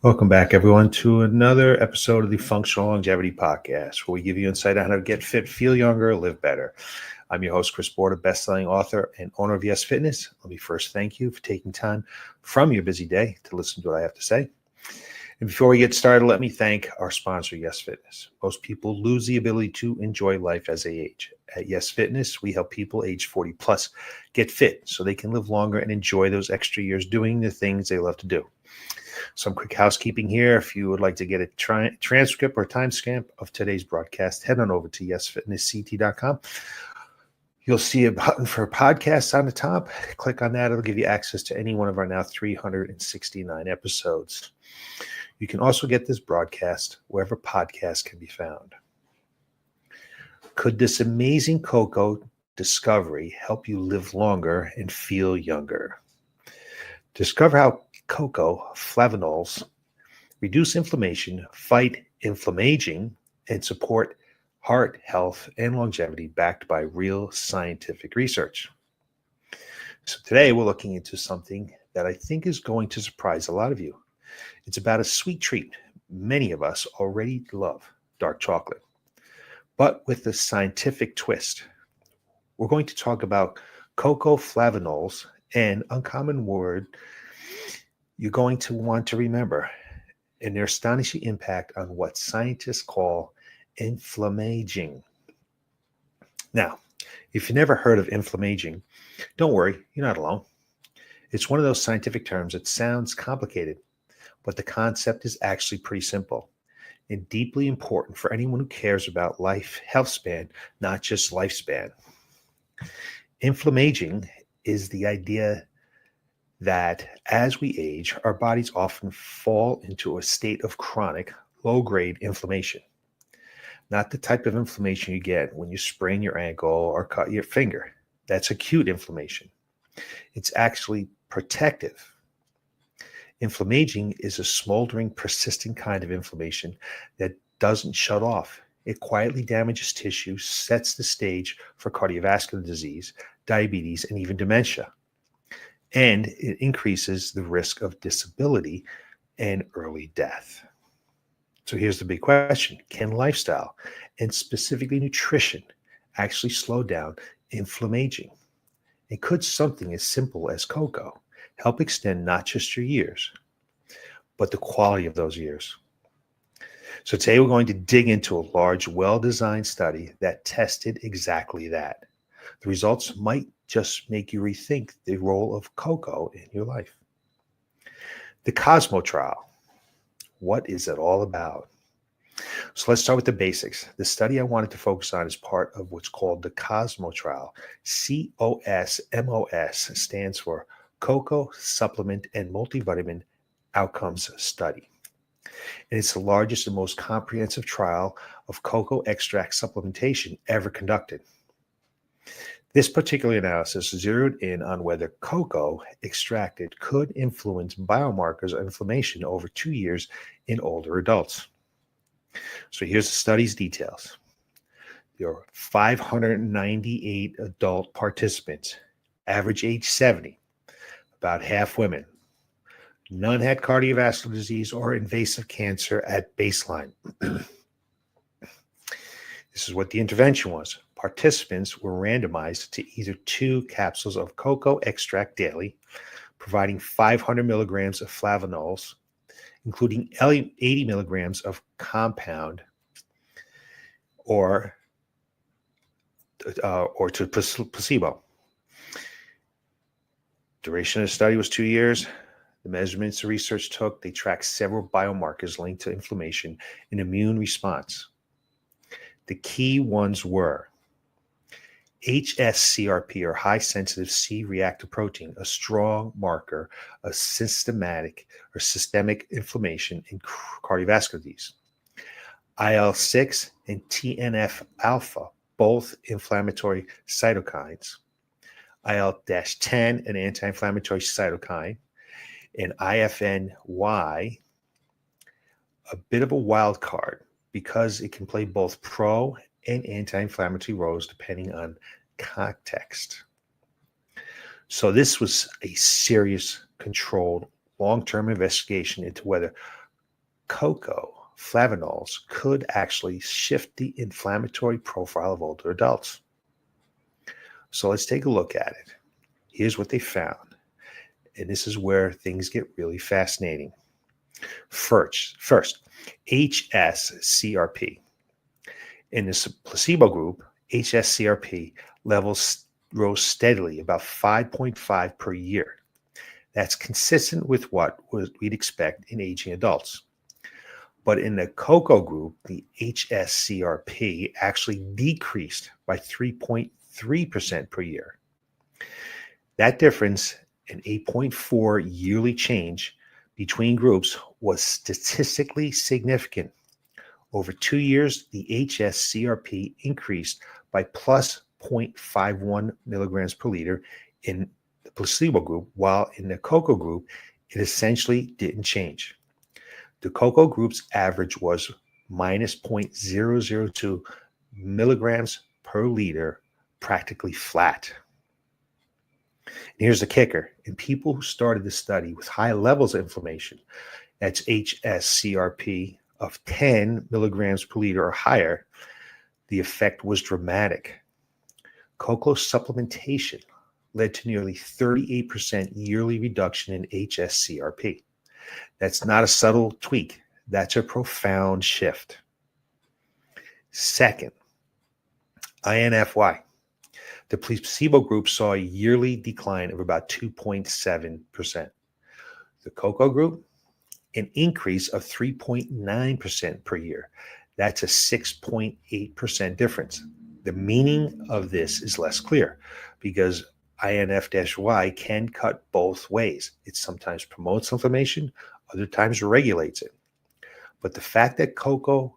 Welcome back, everyone, to another episode of the Functional Longevity Podcast, where we give you insight on how to get fit, feel younger, live better. I'm your host, Chris Borda, best-selling author and owner of Y.E.S Fitness. Let me first thank you for taking time from your busy day to listen to what I have to say. And before we get started, let me thank our sponsor, Y.E.S Fitness. Most people lose the ability to enjoy life as they age. At Y.E.S Fitness, we help people age 40 plus get fit so they can live longer and enjoy those extra years doing the things they love to do. Some quick housekeeping here. If you would like to get a transcript or timestamp of today's broadcast, head on over to yesfitnessct.com. You'll see a button for podcasts on the top. Click on that. It'll give you access to any one of our now 369 episodes. You can also get this broadcast wherever podcasts can be found. Could this amazing cocoa discovery help you live longer and feel younger? Discover how cocoa flavanols reduce inflammation, fight inflammaging, and support heart health and longevity backed by real scientific research. So today we're looking into something that I think is going to surprise a lot of you. It's about a sweet treat many of us already love, dark chocolate. But with a scientific twist, we're going to talk about cocoa flavanols, an uncommon word you're going to want to remember, and their astonishing impact on what scientists call inflammaging. Now, if you've never heard of inflammaging, don't worry, you're not alone. It's one of those scientific terms that sounds complicated, but the concept is actually pretty simple and deeply important for anyone who cares about health span, not just lifespan. Inflammaging is the idea that as we age, our bodies often fall into a state of chronic, low-grade inflammation. Not the type of inflammation you get when you sprain your ankle or cut your finger. That's acute inflammation. It's actually protective. Inflammaging is a smoldering, persistent kind of inflammation that doesn't shut off. It quietly damages tissue, sets the stage for cardiovascular disease, diabetes, and even dementia. And it increases the risk of disability and early death. So here's the big question. Can lifestyle, and specifically nutrition, actually slow down inflammaging? And could something as simple as cocoa help extend not just your years, but the quality of those years? So today we're going to dig into a large, well-designed study that tested exactly that. The results might just make you rethink the role of cocoa in your life. The Cosmo trial. What is it all about? So let's start with the basics. The study I wanted to focus on is part of what's called the Cosmo trial. COSMOS stands for Cocoa Supplement and Multivitamin Outcomes Study. And it's the largest and most comprehensive trial of cocoa extract supplementation ever conducted. This particular analysis zeroed in on whether cocoa extracted could influence biomarkers of inflammation over 2 years in older adults. So here's the study's details. There are 598 adult participants, average age 70, about half women. None had cardiovascular disease or invasive cancer at baseline. This is what the intervention was. Participants were randomized to either 2 capsules of cocoa extract daily, providing 500 milligrams of flavanols, including 80 milligrams of compound, or to placebo. Duration of the study was 2 years. The measurements the research took, they tracked several biomarkers linked to inflammation and immune response. The key ones were HSCRP, or high-sensitive C-reactive protein, a strong marker of systemic inflammation in cardiovascular disease. IL-6 and TNF-alpha, both inflammatory cytokines. IL-10, an anti-inflammatory cytokine. And IFNY, a bit of a wild card because it can play both pro and anti-inflammatory roles depending on context. So this was a serious, controlled, long-term investigation into whether cocoa flavanols could actually shift the inflammatory profile of older adults. So let's take a look at it. Here's what they found. And this is where things get really fascinating. First, HSCRP. In this placebo group, HSCRP levels rose steadily, about 5.5 per year. That's consistent with what we'd expect in aging adults. But in the cocoa group, the HSCRP actually decreased by 3.3% per year. That difference, an 8.4 yearly change between groups, was statistically significant. Over 2 years, the HSCRP increased by plus 0.51 milligrams per liter in the placebo group, while in the cocoa group, it essentially didn't change. The cocoa group's average was minus 0.002 milligrams per liter, practically flat. And here's the kicker. In people who started the study with high levels of inflammation, that's HSCRP of 10 milligrams per liter or higher, the effect was dramatic. Cocoa supplementation led to nearly 38% yearly reduction in HSCRP. That's not a subtle tweak. That's a profound shift. Second, INFY. The placebo group saw a yearly decline of about 2.7%. The cocoa group, an increase of 3.9% per year. That's a 6.8% difference. The meaning of this is less clear because INF-Y can cut both ways. It sometimes promotes inflammation, other times regulates it. But the fact that cocoa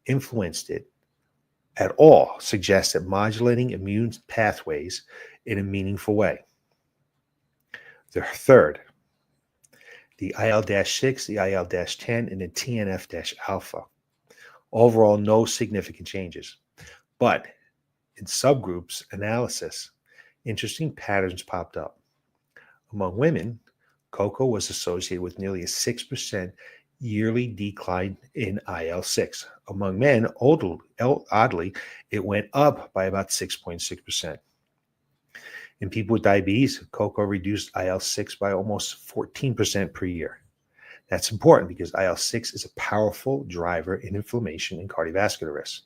influenced it at all suggests that modulating immune pathways in a meaningful way. The third, the IL-6, the IL-10, and the TNF-alpha. Overall, no significant changes. But in subgroups analysis, interesting patterns popped up. Among women, cocoa was associated with nearly a 6% yearly decline in IL-6. Among men, oddly, it went up by about 6.6%. In people with diabetes, cocoa reduced IL-6 by almost 14% per year. That's important because IL-6 is a powerful driver in inflammation and cardiovascular risk.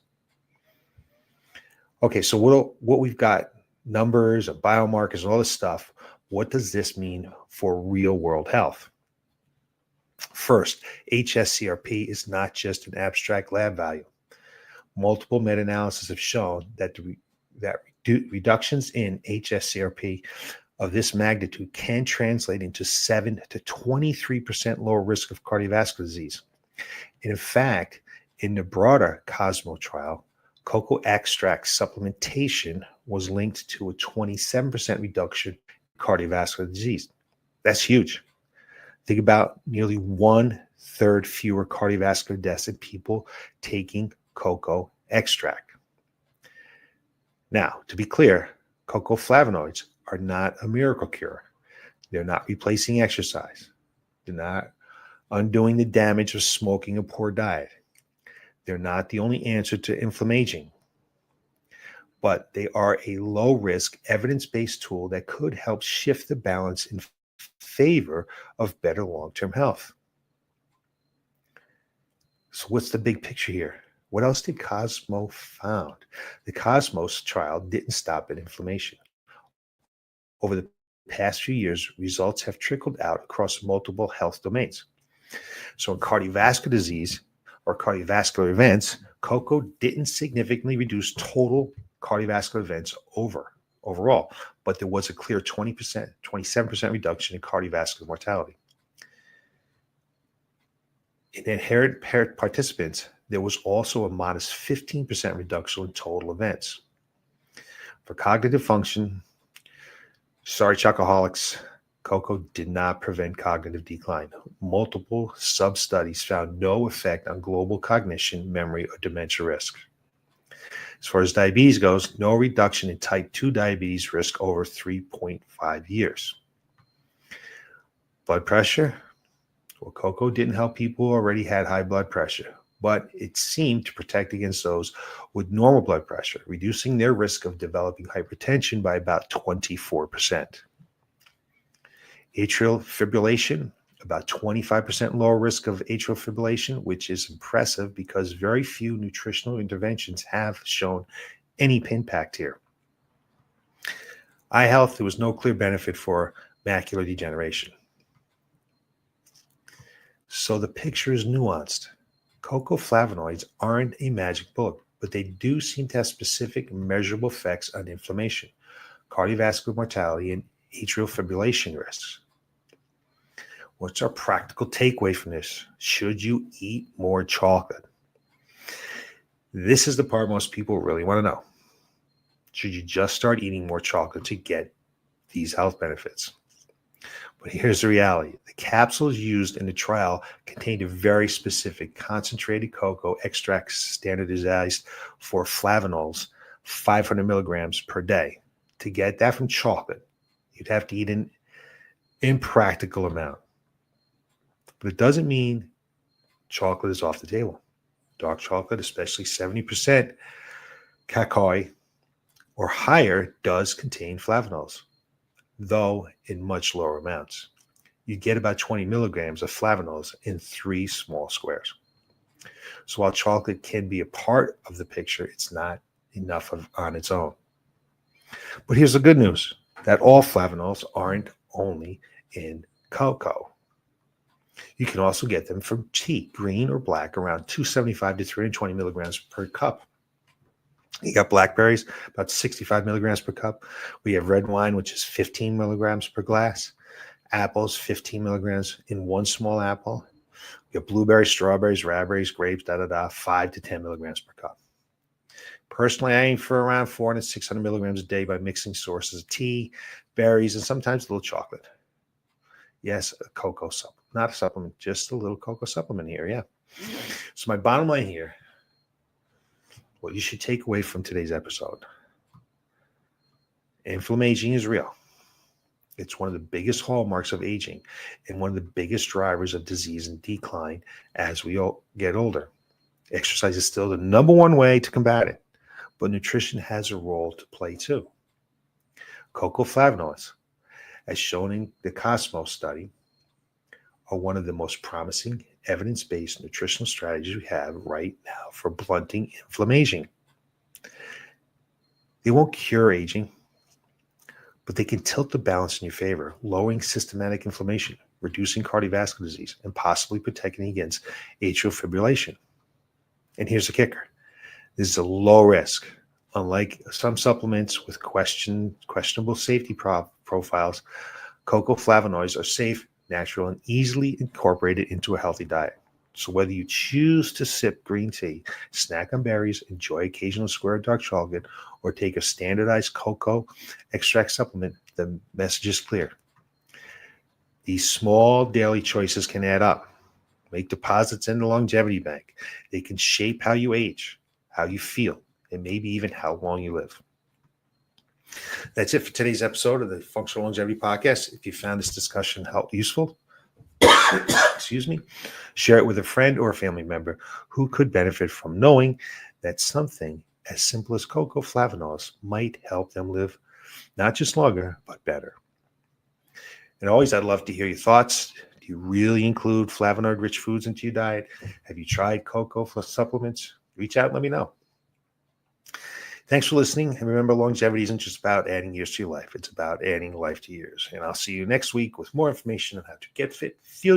Okay, so what we've got, numbers and biomarkers and all this stuff, what does this mean for real-world health? First, HSCRP is not just an abstract lab value. Multiple meta-analyses have shown that reductions in HSCRP of this magnitude can translate into 7 to 23% lower risk of cardiovascular disease. And in fact, in the broader COSMO trial, cocoa extract supplementation was linked to a 27% reduction in cardiovascular disease. That's huge. Think about nearly 1/3 fewer cardiovascular deaths in people taking cocoa extract. Now, to be clear, cocoa flavonoids are not a miracle cure. They're not replacing exercise. They're not undoing the damage of smoking a poor diet. They're not the only answer to inflammaging. But they are a low-risk, evidence-based tool that could help shift the balance in favor of better long-term health. So what's the big picture here? What else did Cosmo found? The Cosmos trial didn't stop at inflammation. Over the past few years, results have trickled out across multiple health domains. So in cardiovascular disease or cardiovascular events, cocoa didn't significantly reduce total cardiovascular events overall, but there was a clear 27% reduction in cardiovascular mortality. In inherent participants, there was also a modest 15% reduction in total events. For cognitive function, sorry, chocoholics, cocoa did not prevent cognitive decline. Multiple sub-studies found no effect on global cognition, memory, or dementia risk. As far as diabetes goes, no reduction in type 2 diabetes risk over 3.5 years. Blood pressure. Well, cocoa didn't help people who already had high blood pressure, but it seemed to protect against those with normal blood pressure, reducing their risk of developing hypertension by about 24%. Atrial fibrillation, about 25% lower risk of atrial fibrillation, which is impressive because very few nutritional interventions have shown any impact here. Eye health, there was no clear benefit for macular degeneration. So the picture is nuanced. Cocoa flavonoids aren't a magic bullet, but they do seem to have specific measurable effects on inflammation, cardiovascular mortality, and atrial fibrillation risks. What's our practical takeaway from this? Should you eat more chocolate? This is the part most people really want to know. Should you just start eating more chocolate to get these health benefits? But here's the reality. The capsules used in the trial contained a very specific concentrated cocoa extract standardized for flavanols, 500 milligrams per day. To get that from chocolate, you'd have to eat an impractical amount. But it doesn't mean chocolate is off the table. Dark chocolate, especially 70% cacao or higher, does contain flavanols, though in much lower amounts. You get about 20 milligrams of flavanols in 3 small squares. So while chocolate can be a part of the picture, it's not enough on its own. But here's the good news, that all flavanols aren't only in cocoa. You can also get them from tea, green or black, around 275 to 320 milligrams per cup. You got blackberries, about 65 milligrams per cup. We have red wine, which is 15 milligrams per glass. Apples, 15 milligrams in 1 small apple. We have blueberries, strawberries, raspberries, grapes, 5 to 10 milligrams per cup. Personally, I aim for around 400 to 600 milligrams a day by mixing sources of tea, berries, and sometimes a little chocolate. Yes, a cocoa supplement. Not a supplement, just a little cocoa supplement here, yeah. So my bottom line here, what you should take away from today's episode. Inflammaging is real. It's one of the biggest hallmarks of aging and one of the biggest drivers of disease and decline as we all get older. Exercise is still the number one way to combat it, but nutrition has a role to play too. Cocoa flavonoids, as shown in the Cosmos study, are one of the most promising evidence-based nutritional strategies we have right now for blunting inflammation. They won't cure aging, but they can tilt the balance in your favor, lowering systematic inflammation, reducing cardiovascular disease, and possibly protecting against atrial fibrillation. And here's the kicker. This is a low risk. Unlike some supplements with questionable safety profiles, cocoa flavonoids are safe, natural, and easily incorporated into a healthy diet. So whether you choose to sip green tea, snack on berries, enjoy occasional square dark chocolate, or take a standardized cocoa extract supplement, the message is clear. These small daily choices can add up. Make deposits in the longevity bank. They can shape how you age, how you feel, and maybe even how long you live. That's it for today's episode of the Functional Longevity Podcast. If you found this discussion useful, share it with a friend or a family member who could benefit from knowing that something as simple as cocoa flavonols might help them live not just longer, but better. And always, I'd love to hear your thoughts. Do you really include flavonoid-rich foods into your diet? Have you tried cocoa supplements? Reach out and let me know. Thanks for listening. And remember, longevity isn't just about adding years to your life. It's about adding life to years. And I'll see you next week with more information on how to get fit, feel